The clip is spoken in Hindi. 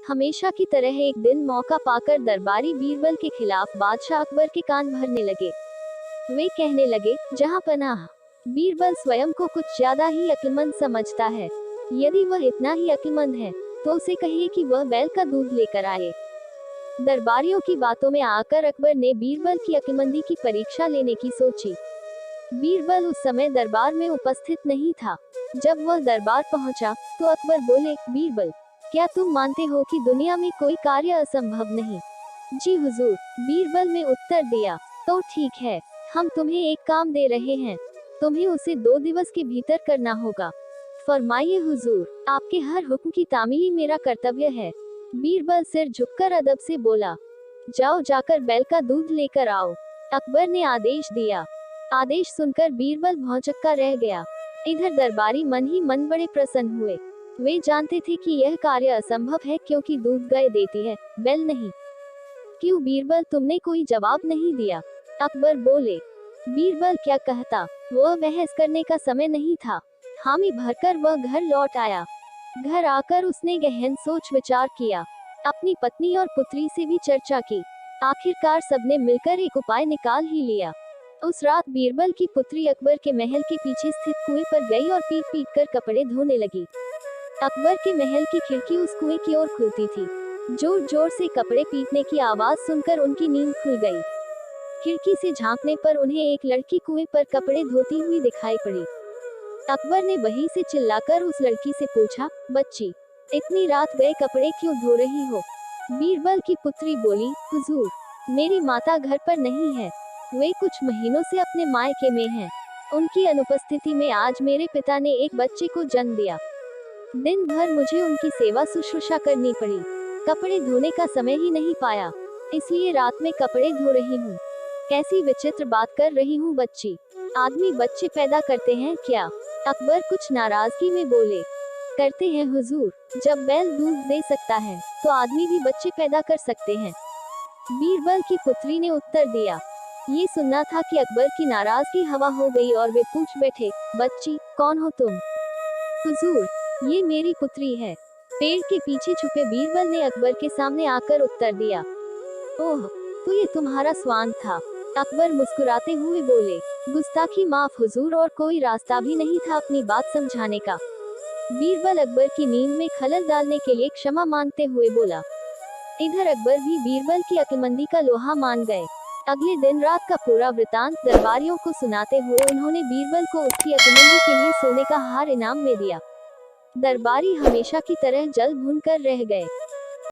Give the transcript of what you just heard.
हमेशा की तरह एक दिन मौका पाकर दरबारी बीरबल के खिलाफ बादशाह अकबर के कान भरने लगे। वे कहने लगे, जहां पनाह, बीरबल स्वयं को कुछ ज्यादा ही अक्लमंद समझता है। यदि वह इतना ही अक्लमंद है, तो उसे कहिए कि वह बैल का दूध लेकर आए। दरबारियों की बातों में आकर अकबर ने बीरबल की अक्लमंदी की परीक्षा लेने की सोची। बीरबल उस समय दरबार में उपस्थित नहीं था। जब वह दरबार पहुंचा, तो अकबर बोले, बीरबल, क्या तुम मानते हो कि दुनिया में कोई कार्य असंभव नहीं? जी हुजूर, बीरबल ने उत्तर दिया। तो ठीक है, हम तुम्हें एक काम दे रहे हैं, तुम्हें उसे 2 दिवस के भीतर करना होगा। फरमाइए हुजूर, आपके हर हुक्म की तामीली मेरा कर्तव्य है। बीरबल सिर झुककर अदब से बोला, जाओ जाकर बैल का दूध लेकर आओ। अकबर ने आदेश दिया। आदेश सुनकर बीरबल भौंचक्का रह गया। इधर दरबारी मन ही मन बड़े प्रसन्न हुए। वे जानते थे कि यह कार्य असंभव है, क्योंकि दूध गाय देती है, बैल नहीं। क्यों बीरबल, तुमने कोई जवाब नहीं दिया? अकबर बोले। बीरबल क्या कहता, वह बहस करने का समय नहीं था। हामी भरकर वह घर लौट आया। घर आकर उसने गहन सोच विचार किया, अपनी पत्नी और पुत्री से भी चर्चा की। आखिरकार सबने मिलकर एक उपाय निकाल ही लिया। उस रात बीरबल की पुत्री अकबर के महल के पीछे स्थित कुएं पर गई और पीट पीट कर कपड़े धोने लगी। अकबर के महल की खिड़की उस कुएं की ओर खुलती थी। जोर जोर से कपड़े पीटने की आवाज सुनकर उनकी नींद खुल गई। खिड़की से झांकने पर उन्हें एक लड़की कुएं पर कपड़े धोती हुई दिखाई पड़ी। अकबर ने वहीं से चिल्लाकर उस लड़की से पूछा, बच्ची, इतनी रात गए कपड़े क्यों धो रही हो? बीरबल की पुत्री बोली, हुजूर, मेरी माता घर पर नहीं है, वे कुछ महीनों से अपने मायके में हैं। उनकी अनुपस्थिति में आज मेरे पिता ने एक बच्चे को जन्म दिया। दिन भर मुझे उनकी सेवा शुश्रूषा करनी पड़ी, कपड़े धोने का समय ही नहीं पाया, इसलिए रात में कपड़े धो रही हूँ। कैसी विचित्र बात कर रही हूँ बच्ची, आदमी बच्चे पैदा करते हैं क्या? अकबर कुछ नाराजगी में बोले, करते हैं हुजूर, जब बैल दूध दे सकता है, तो आदमी भी बच्चे पैदा कर सकते हैं। बीरबल की पुत्री ने उत्तर दिया। ये सुनना था कि अकबर की नाराजगी हवा हो गई और वे पूछ बैठे, बच्ची, कौन हो तुम? हुजूर, ये मेरी पुत्री है। पेड़ के पीछे छुपे बीरबल ने अकबर के सामने आकर उत्तर दिया। ओह, तो ये तुम्हारा स्वांग था? अकबर मुस्कुराते हुए बोले, गुस्ताखी माफ हुजूर, और कोई रास्ता भी नहीं था अपनी बात समझाने का। बीरबल अकबर की नींद में खलल डालने के लिए क्षमा मांगते हुए बोला। इधर अकबर भी बीरबल की अक्लमंदी का लोहा मान गए। अगले दिन रात का पूरा वृतांत दरबारियों को सुनाते हुए उन्होंने बीरबल को उसकी अक्लमंदी के लिए सोने का हार इनाम में दिया। दरबारी हमेशा की तरह जल भून कर रह गए।